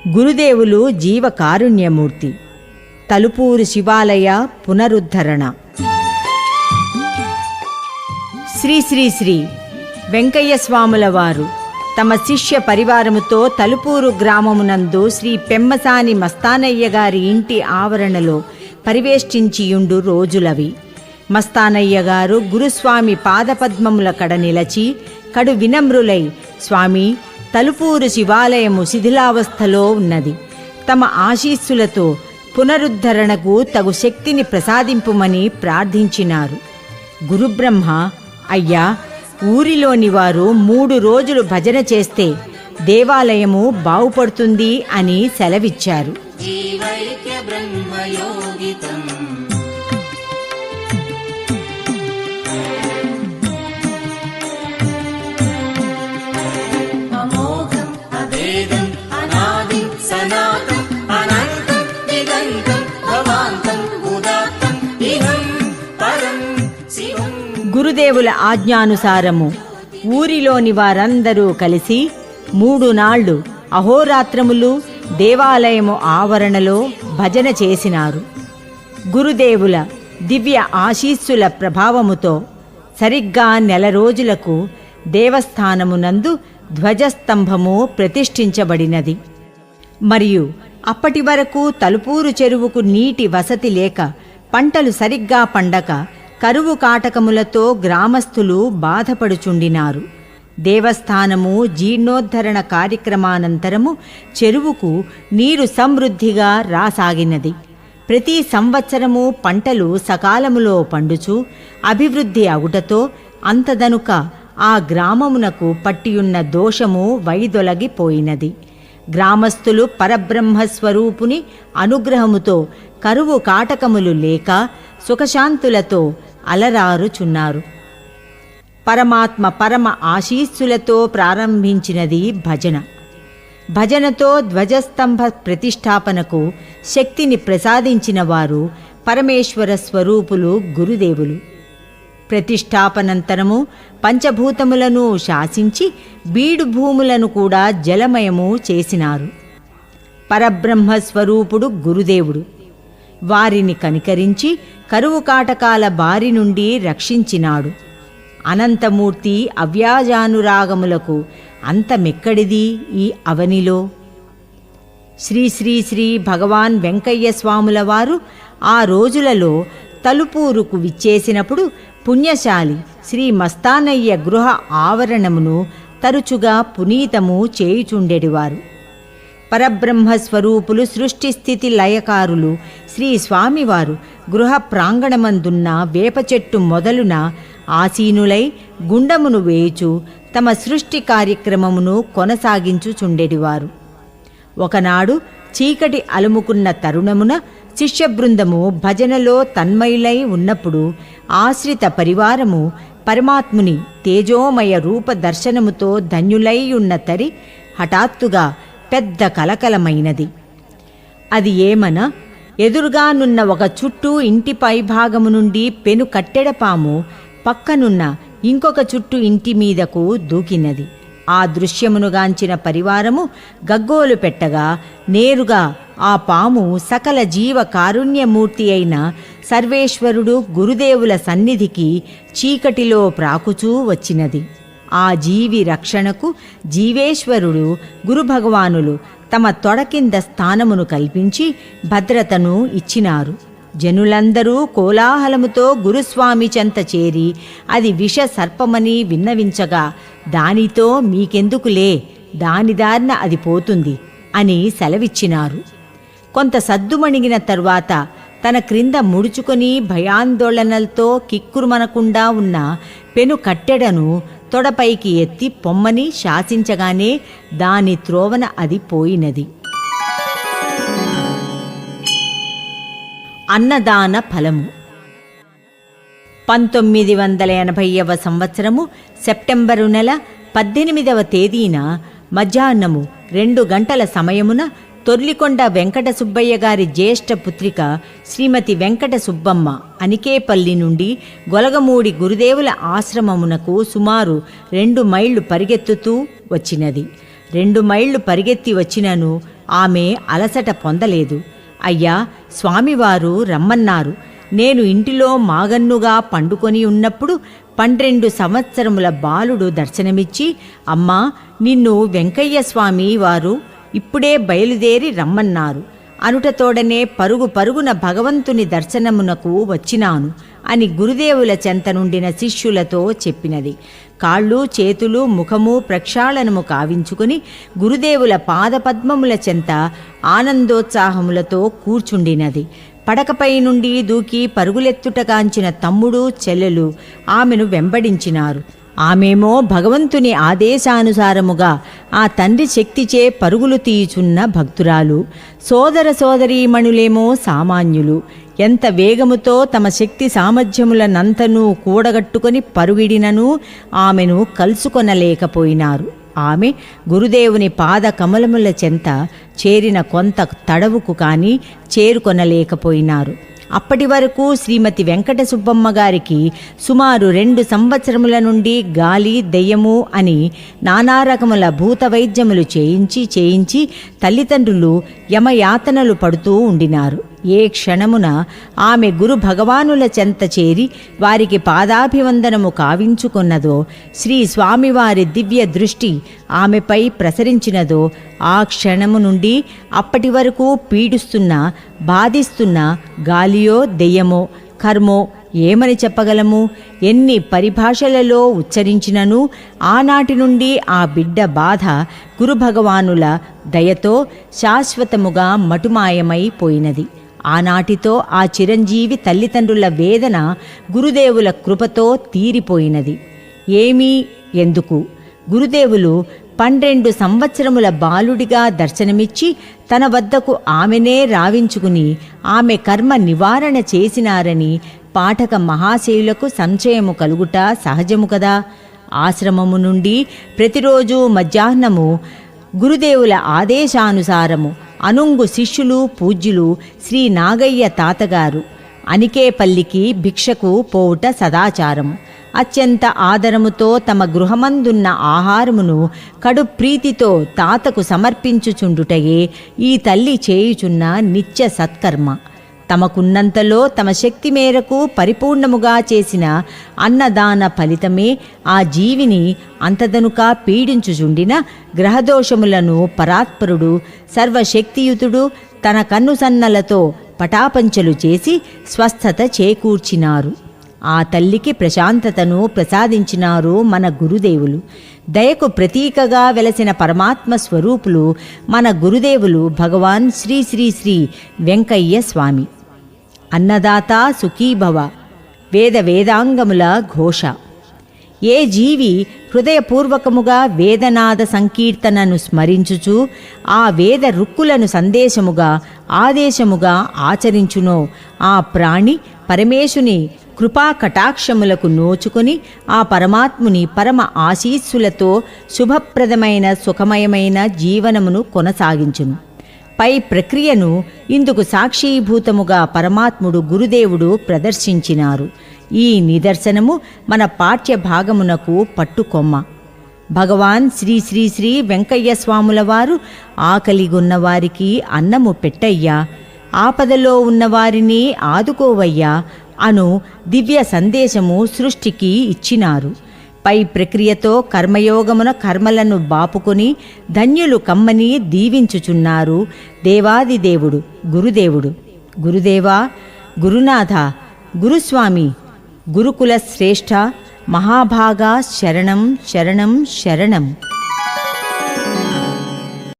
గురుదేవులు జీవకారుణ్యమూర్తి. తలుపూరు శివాలయ పునరుద్ధరణ. శ్రీ శ్రీ శ్రీ వెంకయ్య స్వాముల వారు తమ శిష్య పరివారముతో తలుపూరు గ్రామమునందు శ్రీ పెమ్మసాని మస్తానయ్య గారి ఇంటి ఆవరణలో పరివేష్టించియుండు రోజులవి. మస్తానయ్య గారు గురుస్వామి పాదపద్మముల కడ నిలచి కడు వినమ్రులై, స్వామి, తలుపూరు శివాలయము శిథిలావస్థలో ఉన్నది. తమ ఆశీస్సులతో పునరుద్ధరణకు తగు శక్తిని ప్రసాదింపుమని ప్రార్థించినారు. గురుబ్రహ్మ, అయ్యా, ఊరిలోని వారు 3 రోజులు భజన చేస్తే దేవాలయము బాగుపడుతుంది అని సెలవిచ్చారు. గురుదేవుల ఆజ్ఞానుసారము ఊరిలోని వారందరూ కలిసి 3 నాళ్లు అహోరాత్రములు దేవాలయము ఆవరణలో భజన చేసినారు. గురుదేవుల దివ్య ఆశీస్సుల ప్రభావముతో సరిగ్గా 1 రోజులకు దేవస్థానమునందు ధ్వజస్తంభము ప్రతిష్ఠించబడినది. మరియు అప్పటి వరకు తలుపూరు చెరువుకు నీటి వసతి లేక పంటలు సరిగ్గా పండక కరువు కాటకములతో గ్రామస్థులు బాధపడుచుండినారు. దేవస్థానము జీర్ణోద్ధరణ కార్యక్రమానంతరము చెరువుకు నీరు సమృద్ధిగా రాసాగినది. ప్రతి సంవత్సరము పంటలు సకాలములో పండుచు అభివృద్ధి అగుటతో అంతదనుక ఆ గ్రామమునకు పట్టియున్న దోషము వైదొలగిపోయినది. గ్రామస్థులు పరబ్రహ్మస్వరూపుని అనుగ్రహముతో కరువు కాటకములు లేక సుఖశాంతులతో అలరారుచున్నారు. పరమాత్మ పరమ ఆశీస్సులతో ప్రారంభించినది భజన. భజనతో ధ్వజస్తంభ ప్రతిష్టాపనకు శక్తిని ప్రసాదించిన వారు పరమేశ్వర స్వరూపులు గురుదేవులు. ప్రతిష్టాపనంతరము పంచభూతములను శాసించి బీడు భూములను కూడా జలమయము చేసినారు. పరబ్రహ్మస్వరూపుడు గురుదేవుడు. వారిని కనికరించి కరువు కాటకాల బారి నుండి రక్షించినాడు. అనంతమూర్తి అవ్యాజానురాగములకు అంతమెక్కడిది ఈ అవనిలో? శ్రీ శ్రీ శ్రీ భగవాన్ వెంకయ్య స్వాముల వారు ఆ రోజులలో తలుపూరుకు విచ్చేసినప్పుడు పుణ్యశాలి శ్రీ మస్తానయ్య గృహ ఆవరణమును తరచుగా పునీతము చేయుచుండెడివారు. పరబ్రహ్మస్వరూపులు సృష్టి స్థితి లయకారులు శ్రీ స్వామివారు గృహ ప్రాంగణమందున్న వేప చెట్టు మొదలున ఆసీనులై గుండమును వేయుచు తమ సృష్టి కార్యక్రమమును కొనసాగించుచుండెడివారు. ఒకనాడు చీకటి అలుముకున్న తరుణమున శిష్యబృందము భజనలో తన్మయులై ఉన్నప్పుడు ఆశ్రిత పరివారము పరమాత్ముని తేజోమయ రూప దర్శనముతో ధన్యులై ఉన్న తరి హఠాత్తుగా పెద్ద కలకలమైనది. అది ఏమన, ఎదురుగానున్న ఒక చుట్టూ ఇంటి పైభాగము నుండి పెను కట్టెడపాము పక్కనున్న ఇంకొక చుట్టూ ఇంటి మీదకు దూకినది. ఆ దృశ్యమునుగాంచిన పరివారము గగ్గోలు పెట్టగా నేరుగా ఆ పాము సకల జీవ కారుణ్యమూర్తి అయిన సర్వేశ్వరుడు గురుదేవుల సన్నిధికి చీకటిలో ప్రాకుచూ వచ్చినది. ఆ జీవి రక్షణకు జీవేశ్వరుడు గురుభగవానులు తమ తొడ కింద స్థానమును కల్పించి భద్రతను ఇచ్చినారు. జనులందరూ కోలాహలముతో గురుస్వామి చెంత చేరి అది విష సర్పమని విన్నవించగా, దానితో మీకెందుకులే, దానిదారిన అది పోతుంది అని సెలవిచ్చినారు. కొంత సద్దుమణిగిన తరువాత తన క్రింద ముడుచుకొని భయాందోళనలతో కిక్కురుమనకుండా ఉన్న పెను కట్టెడను తొడపైకి ఎత్తి పొమ్మని శాసించగానే దాని త్రోవన అది పోయినది. అన్నదాన ఫలము. 1980వ సంవత్సరము సెప్టెంబరు నెల 18వ తేదీన మధ్యాహ్నము 2 గంటల సమయమున తొర్లికొండ వెంకట సుబ్బయ్య గారి జ్యేష్ఠ పుత్రిక శ్రీమతి వెంకట సుబ్బమ్మ అనికేపల్లి నుండి గొలగమూడి గురుదేవుల ఆశ్రమమునకు సుమారు 2 మైళ్ళు పరిగెత్తుతూ వచ్చినది. 2 మైళ్ళు పరిగెత్తి వచ్చినను ఆమె అలసట పొందలేదు. అయ్యా, స్వామివారు రమ్మన్నారు. నేను ఇంటిలో మాగన్నుగా పండుకొని ఉన్నప్పుడు 12 సంవత్సరముల బాలుడు దర్శనమిచ్చి, అమ్మా, నిన్ను వెంకయ్య స్వామి వారు ఇప్పుడే బయలుదేరి రమ్మన్నారు అనుటతోడనే పరుగు పరుగున భగవంతుని దర్శనమునకు వచ్చినాను అని గురుదేవుల చెంత నుండిన శిష్యులతో చెప్పినది. కాళ్ళు, చేతులు, ముఖము ప్రక్షాళనము కావించుకుని గురుదేవుల పాదపద్మముల చెంత ఆనందోత్సాహములతో కూర్చుండినది. పడకపై నుండి దూకి పరుగులెత్తుట కాంచిన తమ్ముడు, చెల్లెలు ఆమెను వెంబడించినారు. ఆమెమో భగవంతుని ఆదేశానుసారముగా ఆ తండ్రి శక్తిచే పరుగులు తీయుచున్న భక్తురాలు. సోదర సోదరీమణులేమో సామాన్యులు. ఎంత వేగముతో తమ శక్తి సామర్థ్యములనంతనూ కూడగట్టుకొని పరుగిడినను ఆమెను కలుసుకొనలేకపోయినారు. ఆమె గురుదేవుని పాద కమలముల చెంత చేరిన కొంత తడవుకు కానీ చేరుకొనలేకపోయినారు. అప్పటి వరకు శ్రీమతి వెంకట సుబ్బమ్మ గారికి సుమారు 2 సంవత్సరముల నుండి గాలి, దెయ్యము అని నానా రకముల భూత వైద్యములు చేయించి తల్లిదండ్రులు యమయాతనలు పడుతూ ఉండినారు. ఏ క్షణమున ఆమె గురు భగవానుల చెంత చేరి వారికి పాదాభివందనము కావించుకున్నదో, శ్రీ స్వామివారి దివ్య దృష్టి ఆమెపై ప్రసరించినదో, ఆ క్షణము నుండి అప్పటి వరకు పీడిస్తున్న, బాధిస్తున్న గాలియో, దెయ్యమో, కర్మో ఏమని చెప్పగలము? ఎన్ని పరిభాషలలో ఉచ్చరించినను ఆనాటి నుండి ఆ బిడ్డ బాధ గురుభగవానుల దయతో శాశ్వతముగా మటుమాయమైపోయినది. ఆనాటితో ఆ చిరంజీవి తల్లిదండ్రుల వేదన గురుదేవుల కృపతో తీరిపోయినది. ఏమీ, ఎందుకు? గురుదేవులు 12 సంవత్సరముల బాలుడిగా దర్శనమిచ్చి తన వద్దకు ఆమెనే రావించుకుని ఆమె కర్మ నివారణ చేసినారని పాఠక మహాశయులకు సంశయము కలుగుట సహజము కదా. ఆశ్రమము నుండి ప్రతిరోజు మధ్యాహ్నము గురుదేవుల ఆదేశానుసారము అనుంగు శిష్యులు, పూజ్యులు శ్రీ నాగయ్య తాతగారు అనికేపల్లికి భిక్షకు పోవుట సదాచారము. అత్యంత ఆదరముతో తమ గృహమందున్న ఆహారమును కడు ప్రీతితో తాతకు సమర్పించుచుండుటయే ఈ తల్లి చేయుచున్న నిత్య సత్కర్మ. తమకున్నంతలో తమ శక్తి మేరకు పరిపూర్ణముగా చేసిన అన్నదాన ఫలితమే ఆ జీవిని అంతదనుక పీడించుచుండిన గ్రహదోషములను పరాత్పరుడు సర్వశక్తియుతుడు తన కన్నుసన్నలతో పటాపంచలు చేసి స్వస్థత చేకూర్చినారు. ఆ తల్లికి ప్రశాంతతను ప్రసాదించినారు మన గురుదేవులు. దయకు ప్రతీకగా వెలసిన పరమాత్మ స్వరూపులు మన గురుదేవులు భగవాన్ శ్రీ శ్రీ శ్రీ వెంకయ్య స్వామి. అన్నదాత సుఖీభవ వేద వేదాంగముల ఘోష. ఏ జీవి హృదయపూర్వకముగా వేదనాద సంకీర్తనను స్మరించుచు ఆ వేద రుక్కులను సందేశముగా ఆదేశముగా ఆచరించునో ఆ ప్రాణి పరమేశుని కృపా కటాక్షములకు నోచుకొని ఆ పరమాత్ముని పరమ ఆశీస్సులతో శుభప్రదమైన సుఖమయమైన జీవనమును కొనసాగించును. పై ప్రక్రియను ఇందుకు సాక్షీభూతముగా పరమాత్ముడు గురుదేవుడు ప్రదర్శించినారు. ఈ నిదర్శనము మన పాఠ్య భాగమునకు పట్టుకొమ్మ. భగవాన్ శ్రీ శ్రీ శ్రీ వెంకయ్య స్వాముల వారు ఆకలిగొన్నవారికి అన్నము పెట్టయ్యా, ఆపదలో ఉన్నవారిని ఆదుకోవయ్యా అను దివ్య సందేశము సృష్టికి ఇచ్చినారు. పై ప్రక్రియతో కర్మయోగమున కర్మలను బాపుకొని ధన్యులు కమ్మని దీవించుచున్నారు దేవాదిదేవుడు గురుదేవుడు. గురుదేవా, గురునాథ, గురుస్వామి, గురుకుల శ్రేష్ఠ, మహాభాగా శరణం శరణం శరణం.